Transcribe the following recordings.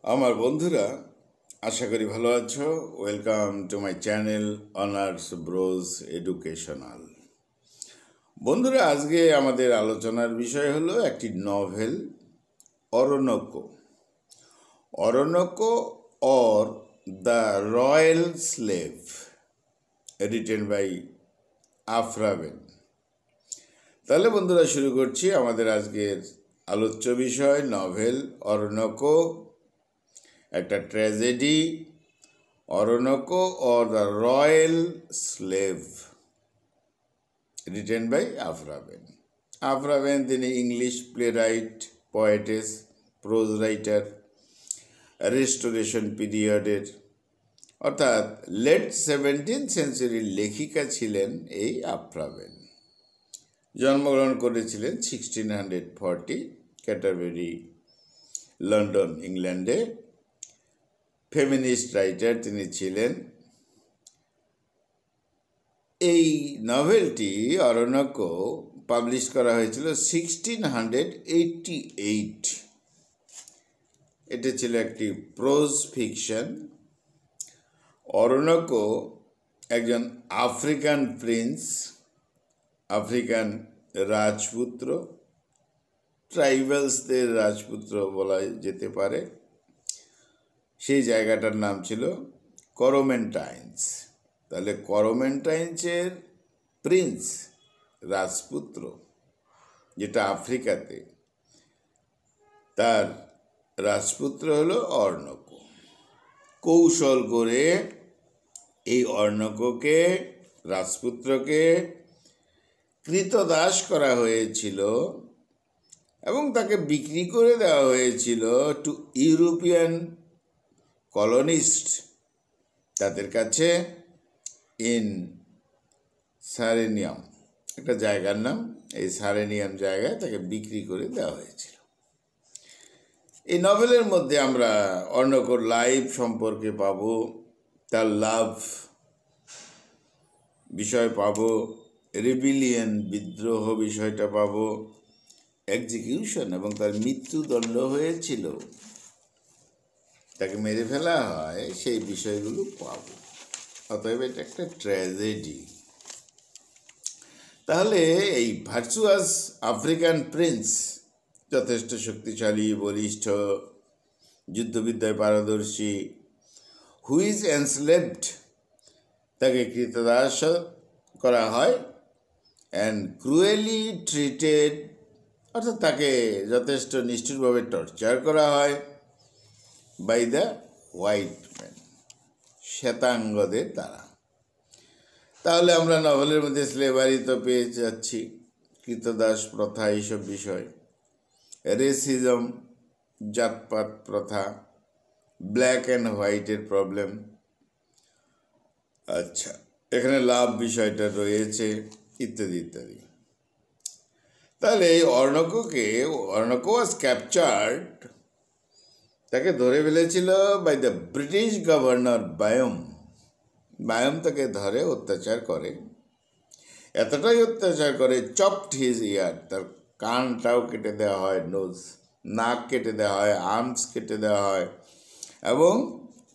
আমার বন্ধুরা আশা করি ভালো আছো। Welcome to my channel Honours Bros Educational. বন্ধুরা, আজকে আমাদের আলোচনার বিষয় হলো একটি novel, Oroonoko. Oroonoko or the Royal Slave, written by Aphra Behn. তাহলে বন্ধুরা শুরু করছি আমাদের আজকের আলোচ্য বিষয়, নভেল অরণ্যক, একটা tragedy, Oroonoko or the Royal Slave, written by Aphra Behn. Aphra Behn তিনি English playwright, poetess, prose writer, restoration পিরিয়ডের অর্থাৎ লেট 17th সেঞ্চুরির লেখিকা ছিলেন এই আফরা বেন। জন্মগ্রহণ করেছিলেন 1640 ক্যাটারবেরি, লন্ডন, ইংল্যান্ডে। ফেমিনিস্ট রাইটার তিনি ছিলেন। এই নভেলটি অরণ্যক পাবলিশ করা হয়েছিল 1688। এটা ছিল একটি প্রোজ ফিকশন। অরণ্যক একজন আফ্রিকান প্রিন্স, আফ্রিকান রাজপুত্র, ট্রাইবালসদের রাজপুত্র বলা যেতে পারে। সেই জায়গাটার নাম ছিল করোমেন্টাইন্স। তাহলে করোমেন্টাইন্সের প্রিন্স, রাজপুত্র, যেটা আফ্রিকাতে, তার রাজপুত্র হলো অর্ণক। কৌশল করে এই অর্ণককে, রাজপুত্রকে কৃতদাস করা হয়েছিল এবং তাকে বিক্রি করে দেওয়া হয়েছিল টু ইউরোপিয়ান কলোনিস্ট, তাদের কাছে, ইন সারেনিয়াম, একটা জায়গার নাম। এই সারেনিয়াম জায়গায় তাকে বিক্রি করে দেওয়া হয়েছিল। এই নভেলের মধ্যে আমরা অর্ণকর লাইফ সম্পর্কে পাবো, তার লাভ বিষয় পাবো, রেবিলিয়ন, বিদ্রোহ বিষয়টা পাবো, এক্সিকিউশন এবং তার মৃত্যুদণ্ড হয়েছিল, তাকে মেরে ফেলা হয়, সেই বিষয়গুলো পাব। অতএব এটা একটা ট্র্যাজেডি। তাহলে এই ভার্চুয়াস আফ্রিকান প্রিন্স, যথেষ্ট শক্তিশালী, বলিষ্ঠ, যুদ্ধবিদ্যায় পারদর্শী, হু ইজ এনস্লেভড, তাকে কৃতদাস করা হয়, অ্যান্ড ক্রুয়েলি ট্রিটেড, অর্থাৎ তাকে যথেষ্ট নিষ্ঠুরভাবে টর্চার করা হয়, বাই দ্য হোয়াইট ম্যান, শ্বেতাঙ্গদের দ্বারা। তাহলে আমরা নভেলের মধ্যে স্লেভারি তো পেয়ে যাচ্ছি, কৃতদাস প্রথা, এইসব বিষয়, রেসিজম, জাতপাত প্রথা, ব্ল্যাক অ্যান্ড হোয়াইটের প্রবলেম। আচ্ছা, এখানে লাভ বিষয়টা রয়েছে, ইত্যাদি ইত্যাদি। তাহলে এই অর্ণক ওয়াজ ক্যাপচার্ড, তাকে ধরে ফেলেছিল বাই দ্য ব্রিটিশ গভর্নর বায়ম। বায়ম তাকে ধরে অত্যাচার করে, এতটাই অত্যাচার করে, চপড হিজ ইয়ার, তার কানটাও কেটে দেওয়া হয়, নোজ, নাক কেটে দেওয়া হয়, আর্মস কেটে দেওয়া হয়, এবং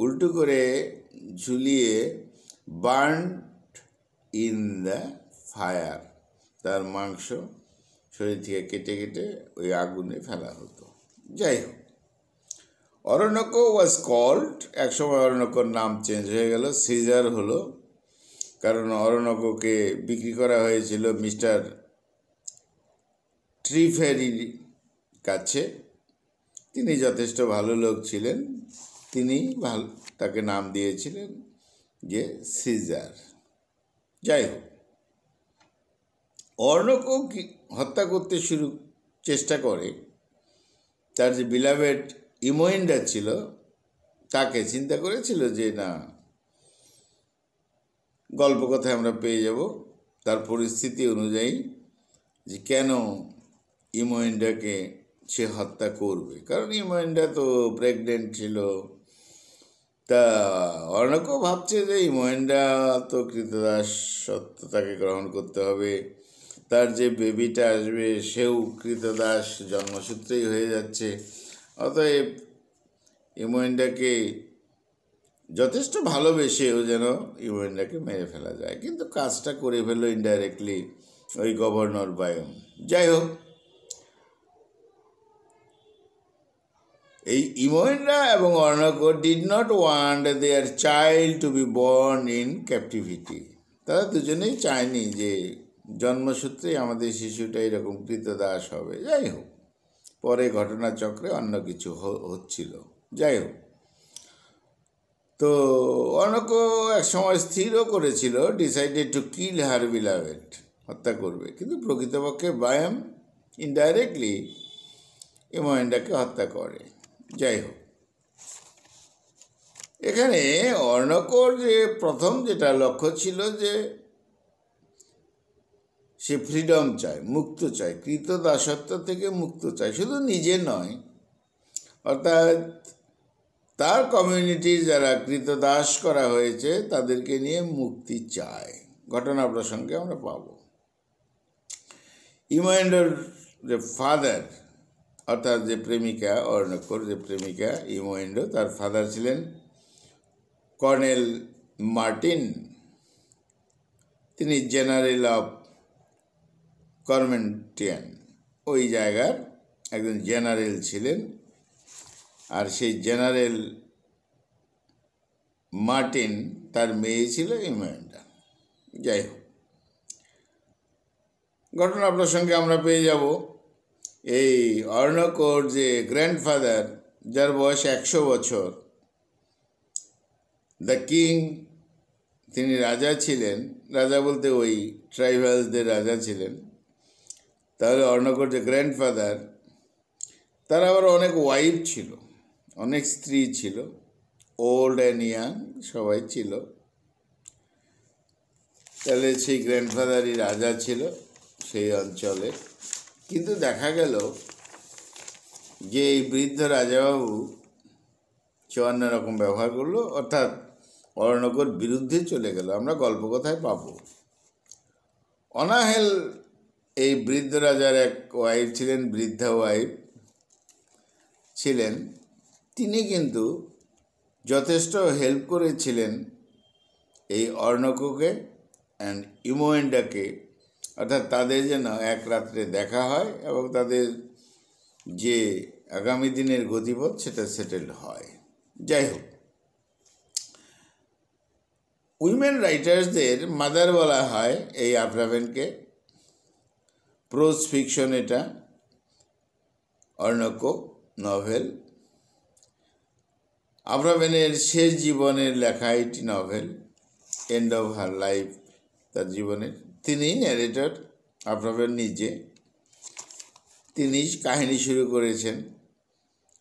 উল্টো করে ঝুলিয়ে বার্ন ইন দ্য ফায়ার, তার মাংস শরীর থেকে কেটে কেটে ওই আগুনে ফেলা হতো। যাই হোক, অরণ্যক ওয়াজ কল্ড, একসময় অরণ্যকর নাম চেঞ্জ হয়ে গেল, সিজার হলো, কারণ অরণ্যককে বিক্রি করা হয়েছিল মিস্টার ট্রিফেরির কাছে। তিনি যথেষ্ট ভালো লোক ছিলেন, তিনি তাকে নাম দিয়েছিলেন যে সিজার। যাই হোক, অর্ণক হত্যা করতে চেষ্টা করে, তার যে বিলাভেড ইমোইন্ডা ছিল তাকে, চিন্তা করেছিল যে না, গল্পকথায় আমরা পেয়ে যাব তার পরিস্থিতি অনুযায়ী যে কেন ইমোইন্ডাকে সে হত্যা করবে, কারণ ইমোইন্ডা তো প্রেগনেন্ট ছিল। তা অর্ণকও ভাবছে যে ইমোইন্ডা তো কৃতদাস, সত্য তাকে গ্রহণ করতে হবে, তার যে বেবিটা আসবে সেও কৃতদাস জন্মসূত্রেই হয়ে যাচ্ছে, অতএব ইমোয়েন্ডাকে যথেষ্ট ভালোবেসেও যেন ইমোয়েন্ডাকে মেরে ফেলা যায়, কিন্তু কাজটা করে ফেললো ইনডাইরেক্টলি ওই গভর্নর বায়ুম। যাই হোক, এই ইমোয়েন্ডা এবং Oroonoko did not want their child to be born in captivity. তারা দুজনেই চায়নি যে জন্মসূত্রেই আমাদের শিশুটা এরকম কৃতদাস হবে। যাই হোক, পরে ঘটনাচক্রে অন্য কিছু হচ্ছিল। যাই হোক, তো অর্ণকো এক সময় স্থিরও করেছিল, decided to kill her beloved, হত্যা করবে, কিন্তু প্রকৃতপক্ষে বায়াম ইনডাইরেক্টলি ইমোয়েন্ডাকে হত্যা করে। যাই হোক, এখানে অর্ণকোর যে প্রথম যেটা লক্ষ্য ছিল যে সে ফ্রিডম চায়, মুক্ত চায়, কৃতদাসত্ব থেকে মুক্ত চায়, শুধু নিজে নয়, অর্থাৎ তার কমিউনিটির যারা কৃতদাস করা হয়েছে তাদেরকে নিয়ে মুক্তি চায়। ঘটনা প্রসঙ্গে আমরা পাব ইমোয়েন্ডোর যে ফাদার, অর্থাৎ যে প্রেমিকা, অর্ণকোর যে প্রেমিকা ইমোয়েন্ডো, তার ফাদার ছিলেন কর্নেল মার্টিন। তিনি জেনারেল অফ কর্মেন্টিয়ান, ওই জায়গার একজন জেনারেল ছিলেন। আর সেই জেনারেল মার্টিন, তার মেয়ে ছিল ইমোয়েন্ডা। যাই হোক, ঘটনা প্রসঙ্গে আমরা পেয়ে যাব এই অর্ণকোর যে গ্র্যান্ডফাদার, যার বয়স 100 বছর, দ্য কিং, তিনি রাজা ছিলেন। রাজা বলতে ওই ট্রাইবালসদের রাজা ছিলেন। তাহলে অর্ণকোর যে গ্র্যান্ডফাদার, তার আবার অনেক ওয়াইফ ছিল, অনেক স্ত্রী ছিল, ওল্ড অ্যান্ড ইয়াং সবাই ছিল। তাহলে সেই গ্র্যান্ডফাদারই রাজা ছিল সেই অঞ্চলে। কিন্তু দেখা গেল যে এই বৃদ্ধ রাজাবাবু সে অন্যরকম ব্যবহার করলো, অর্থাৎ অর্ণকোর বিরুদ্ধে চলে গেল। আমরা গল্পকথায় পাব অনাহেল এই বৃদ্ধ রাজার এক ওয়াইফ ছিলেন, বৃদ্ধা ওয়াইফ ছিলেন। তিনি কিন্তু যথেষ্ট হেল্প করেছিলেন এই অর্ণকোকে অ্যান্ড ইমোয়েন্ডাকে, অর্থাৎ তাদের যেন এক রাত্রে দেখা হয় এবং তাদের যে আগামী দিনের গতিপথ সেটা সেটেলড হয়। যাই হোক, উইমেন রাইটার্সদের মাদার বলা হয় এই আফ্রাভেনকে। প্রোজ ফিকশন এটা, অর্ণকো নভেল। আফ্রাভেনের শেষ জীবনের লেখা এটি novel, end of her life, তার জীবনের। তিনি ন্যারেটর, আফ্রাভেন নিজে, তিনি কাহিনী শুরু করেছেন।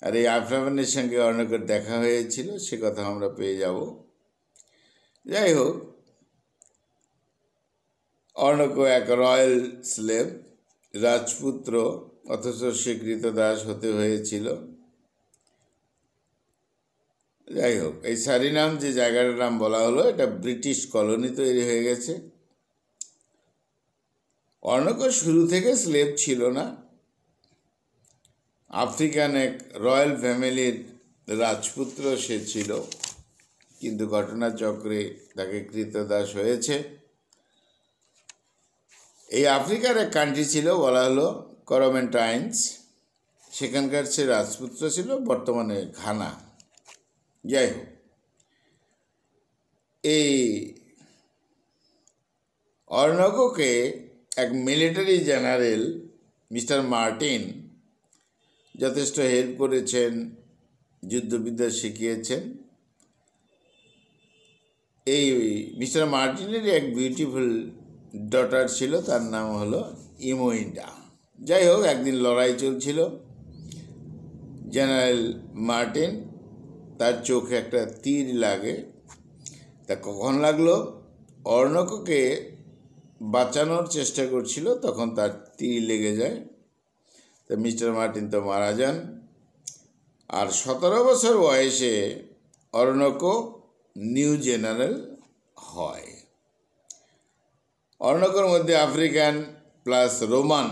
আর এই আফ্রাভেনের সঙ্গে অর্ণকোর দেখা হয়েছিল, সে কথা আমরা পেয়ে যাব। যাই হোক, অর্ণকো এক রয়্যাল স্লেভ, রাজপুত্র, অথচ স্বীকৃত দাস হতে হয়েছিল। যাই হোক, এই সারিনাম যে জায়গাটার নাম বলা হলো, এটা ব্রিটিশ কলোনি তৈরি হয়ে গেছে। অর্ণকো শুরু থেকে স্লেভ ছিল না, আফ্রিকান এক রয়্যাল ফ্যামিলির রাজপুত্র সে ছিল, কিন্তু ঘটনাচক্রে তাকে কৃতদাস হয়েছে। এই আফ্রিকার এক কান্ট্রি ছিল, বলা হলো করমেন্টাইন্স, সেখানকার সে রাজপুত্র ছিল, বর্তমানে ঘানা। যাই হোক, এই অর্ণকোকে এক মিলিটারি জেনারেল মিস্টার মার্টিন যথেষ্ট হেল্প করেছেন, যুদ্ধবিদ্যা শিখিয়েছেন। এই মিস্টার মার্টিনের এক বিউটিফুল ডটার ছিল, তার নাম হলো ইমোয়েন্ডা। যাই হোক, একদিন লড়াই চলছিল। জেনারেল মার্টিন, তার চোখে একটা তীর লাগে। তা কখন লাগলো? অর্ণকোকে বাঁচানোর চেষ্টা করছিল, তখন তার তীর লেগে যায়। তা মিস্টার মার্টিন তো মারা যান। আর 17 বছর বয়সে অর্ণকো নিউ জেনারেল হয়। অর্ণকোর মধ্যে আফ্রিকান প্লাস রোমান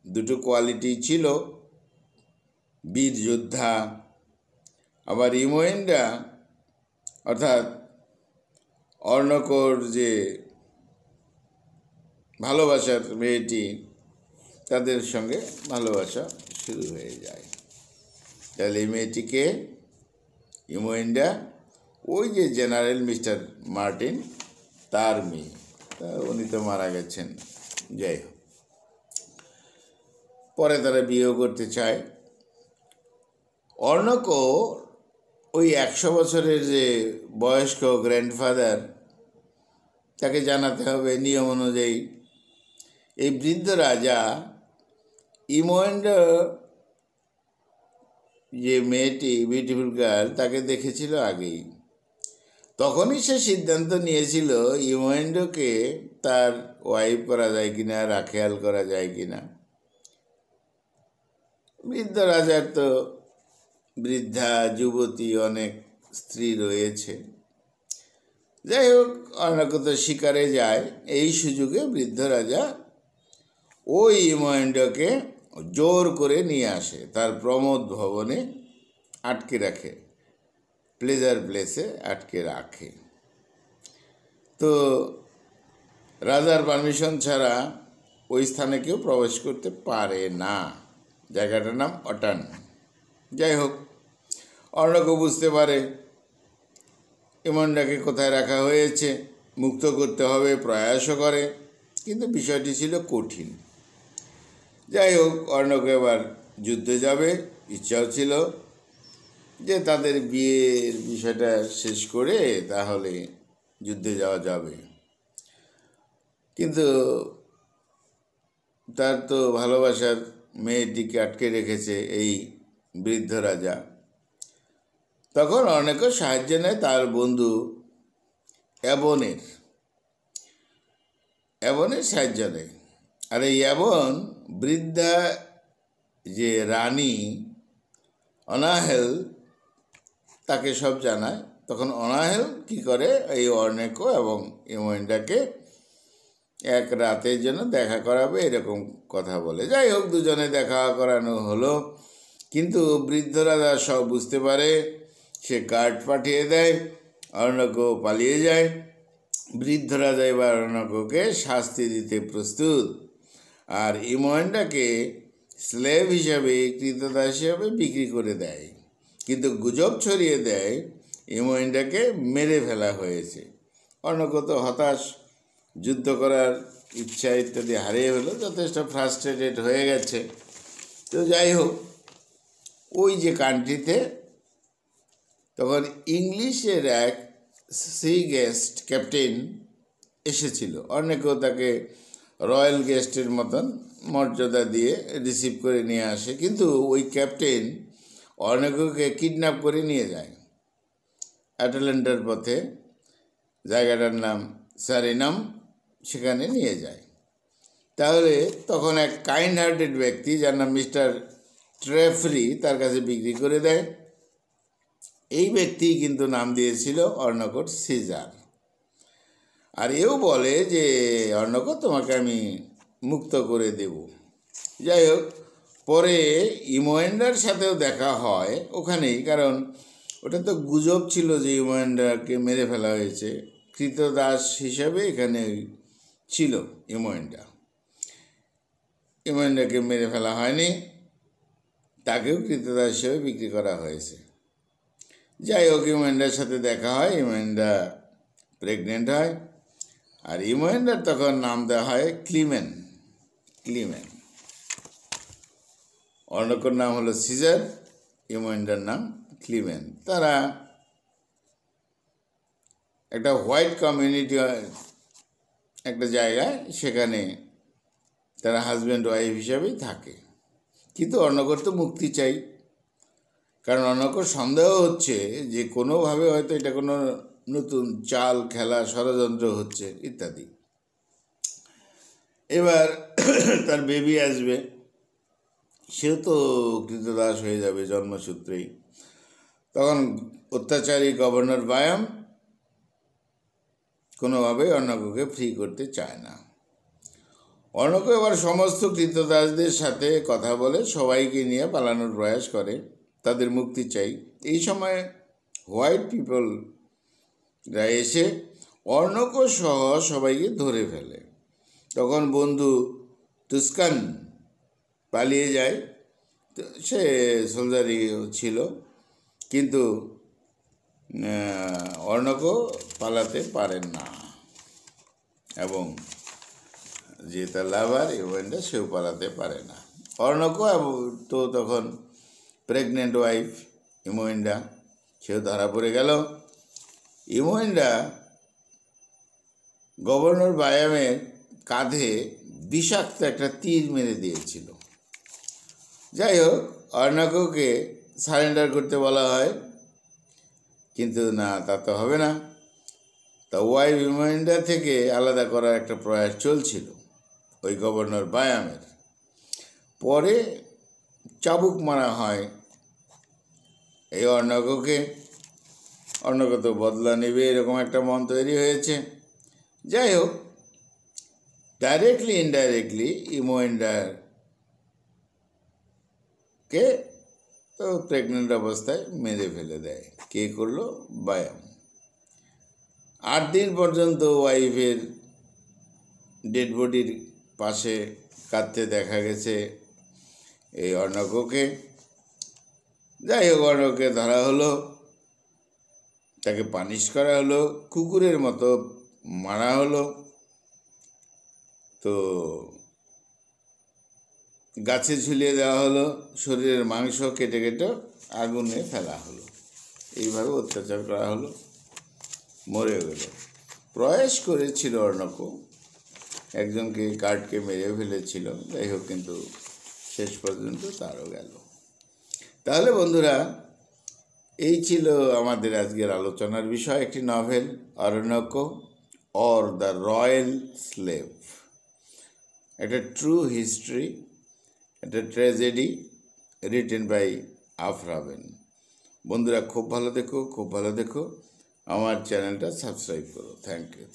দুটো কোয়ালিটি ছিল, বীর যোদ্ধা আবার ইমোয়েন্ডা অর্থাৎ অর্ণকর যে ভালোবাসার মেয়েটি, তাদের সঙ্গে ভালোবাসা শুরু হয়ে যায়। তাহলে এই মেয়েটিকে ইমোয়েন্ডা ওই যে জেনারেল মিস্টার মার্টিন তার মেয়ে, উনি তো মারা গেছেন। যাই হোক, পরে তারা বিয়েও করতে চায়। অর্ণক ওই 100 বছরের যে বয়স্ক গ্র্যান্ডফাদার, তাকে জানাতে হবে নিয়ম অনুযায়ী এই বৃদ্ধ রাজা ইমোয়েন্ডা যে মেয়েটি বিউটিফুল গার্ল তাকে দেখেছিল আগেই। তখনই সে সিদ্ধান্ত নিয়েছিল ইমোয়েন্ডোকে তার ওয়াইফ করা যায় কিনা, রাখেয়াল করা যায় কিনা। বৃদ্ধ রাজার তো বৃদ্ধা যুবতী অনেক স্ত্রী রয়েছে। যাই হোক, অর্ণক তো শিকারে যায়। এই সুযোগে বৃদ্ধ রাজা ওই ইমোয়েন্ডোকে জোর করে নিয়ে আসে, তার প্রমোদ ভবনে আটকে রাখে, প্লেজার প্লেসে আটকে রাখে। তো রাজার পারমিশন ছাড়া ওই স্থানে কেউ প্রবেশ করতে পারে না। জায়গাটার নাম অটান। যাই হোক, অর্ণক বুঝতে পারে ইমোয়েন্ডাকে কোথায় রাখা হয়েছে, মুক্ত করতে হবে, প্রয়াসও করে, কিন্তু বিষয়টি ছিল কঠিন। যাই হোক, অর্ণক এবার যুদ্ধে যাবে, ইচ্ছাও ছিল যে তাদের বিয়ের বিষয়টা শেষ করে তাহলে যুদ্ধে যাওয়া যাবে। কিন্তু তার তো ভালোবাসার মেয়েটিকে আটকে রেখেছে এই বৃদ্ধ রাজা। তখন অনেক সাহায্য নেয় তার বন্ধু অ্যাবনের সাহায্য নেয়। আর এই অ্যাবন বৃদ্ধা যে রানী অনাহেল তাকে সব জানায়। তখন অনাহেল কি করে, এই অর্ণেকো এবং ইমোয়েন্ডাকে এক রাতের জন্য দেখা করাবে এরকম কথা বলে। যাই হোক, দুজনে দেখা করানো হলো, কিন্তু বৃদ্ধ রাজা সব বুঝতে পারে। সে গার্ড পাঠিয়ে দেয়, অর্ণকও পালিয়ে যায়। বৃদ্ধ রাজা এবার অর্ণককে শাস্তি দিতে প্রস্তুত, আর ইমোয়েন্ডাকে স্লেভ হিসাবে, কৃতদাস হিসাবে বিক্রি করে দেয়। কিন্তু গুজব ছড়িয়ে দেয় ইমোয়েন্ডাকে মেরে ফেলা হয়েছে। অর্ণক তো হতাশ, যুদ্ধ করার ইচ্ছা ইত্যাদি হারিয়ে ফেলো, যথেষ্ট ফ্রাস্ট্রেটেড হয়ে গেছে। তো যাই হোক, ওই যে কান্ট্রিতে তখন ইংলিশের এক সি গেস্ট ক্যাপ্টেন এসেছিল। অনেকেও তাকে রয়্যাল গেস্টের মতন মর্যাদা দিয়ে রিসিভ করে নিয়ে আসে। কিন্তু ওই ক্যাপ্টেন অনেককে কিডন্যাপ করে নিয়ে যায় অ্যাটলান্টার পথে, জায়গাটার নাম সারিনাম, সেখানে নিয়ে যায়। তাহলে তখন এক কাইন্ড হার্টেড ব্যক্তি যার নাম মিস্টার ট্রেফরি তার কাছে বিক্রি করে দেয়। এই ব্যক্তি কিন্তু নাম দিয়েছিল অর্ণকর সিজার। আর এও বলে যে অর্ণক তোমাকে আমি মুক্ত করে দেব। যাই হোক, পরে ইমোয়েন্ডার সাথেও দেখা হয় ওখানেই, কারণ ওটা তো গুজব ছিল যে ইমোয়েন্ডাকে মেরে ফেলা হয়েছে। কৃতদাস হিসাবে এখানে ছিল ইমোয়েন্ডাকে মেরে ফেলা হয়নি, তাকেও কৃতদাস হিসেবে বিক্রি করা হয়েছে। যাই হোক, ইমোয়েন্ডার সাথে দেখা হয়, ইমোয়েন্ডা প্রেগনেন্ট হয়, আর ইমোয়েন্ডার তখন নাম দেওয়া হয় ক্লিমেন। অর্ণকর নাম হলো সিজার, ইমোয়েন্ডার নাম ক্লিমেন। তারা একটা হোয়াইট কমিউনিটি একটা জায়গায়, সেখানে তারা হাজব্যান্ড ওয়াইফ হিসাবেই থাকে। কিন্তু অর্ণকর তো মুক্তি চাই, কারণ অর্ণকর সন্দেহ হচ্ছে যে কোনোভাবে হয়তো এটা কোনো নতুন চাল, খেলা, ষড়যন্ত্র হচ্ছে ইত্যাদি। এবার তার বেবি আসবে, সেও তো কৃতদাস হয়ে যাবে জন্মসূত্রেই। তখন অত্যাচারী গভর্নর বায়াম কোনোভাবেই অর্ণককে ফ্রি করতে চায় না। অর্ণক এবার সমস্ত কৃতদাসদের সাথে কথা বলে সবাইকে নিয়ে পালানোর প্রয়াস করে। তাদের মুক্তি চাই। এই সময় হোয়াইট পিপলরা এসে অর্ণক সহ সবাইকে ধরে ফেলে। তখন বন্ধু তুস্কান পালিয়ে যায়। সে সোলজারই ছিল, কিন্তু অর্ণকও পালাতে পারেন না, এবং যে তার লাভার ইমোয়েন্ডা সেও পালাতে পারে না। অর্ণকও তো তখন প্রেগনেন্ট ওয়াইফ ইমোয়েন্ডা, সেও ধরা পড়ে গেল। ইমোয়েন্ডা গভর্নর বায়ামের কাঁধে বিষাক্ত একটা তীর মেরে দিয়েছিল। যাই হোক, অর্ণককে সারেন্ডার করতে বলা হয়, কিন্তু না, তা তো হবে না। তা ওয়াইফ ইমোয়েন্ডা থেকে আলাদা করার একটা প্রয়াস চলছিল ওই গভর্নর বায়ামের। পরে চাবুক মারা হয় এই অর্ণককে। অর্ণক তো বদলা নেবে, এরকম একটা মন তৈরি হয়েছে। যাই হোক, ডাইরেক্টলি ইনডাইরেক্টলি ইমোয়েন্ডারকে তো প্রেগনেন্ট অবস্থায় মেরে ফেলে দেয়। কে করলো? বায়াম। 8 দিন পর্যন্ত ওয়াইফের ডেড বডির পাশে কাঁদতে দেখা গেছে এই অর্ণককে। যাই হোক, অর্ণককে ধরা হলো, তাকে পানিশ করা হলো, কুকুরের মতো মারা হলো। তো গাছে ঝুলিয়ে দেওয়া হলো, শরীরের মাংস কেটে কেটে আগুনে ফেলা হলো। এইভাবে অত্যাচার করা হলো, মরে গেল। প্রয়াস করেছিল অর্ণক, একজনকে গার্ডকে মেরে ফেলেছিল। যাই হোক, কিন্তু শেষ পর্যন্ত তারও গেল। তাহলে বন্ধুরা, এই ছিল আমাদের আজকের আলোচনার বিষয়, একটি novel Oroonoko or the Royal Slave. একটা ট্রু হিস্ট্রি, একটা ট্র্যাজেডি রিটেন বাই আফরাবেন। বন্ধুরা, খুব ভালো দেখো, খুব ভালো দেখো। আমার চ্যানেলটা সাবস্ক্রাইব করো। Thank you.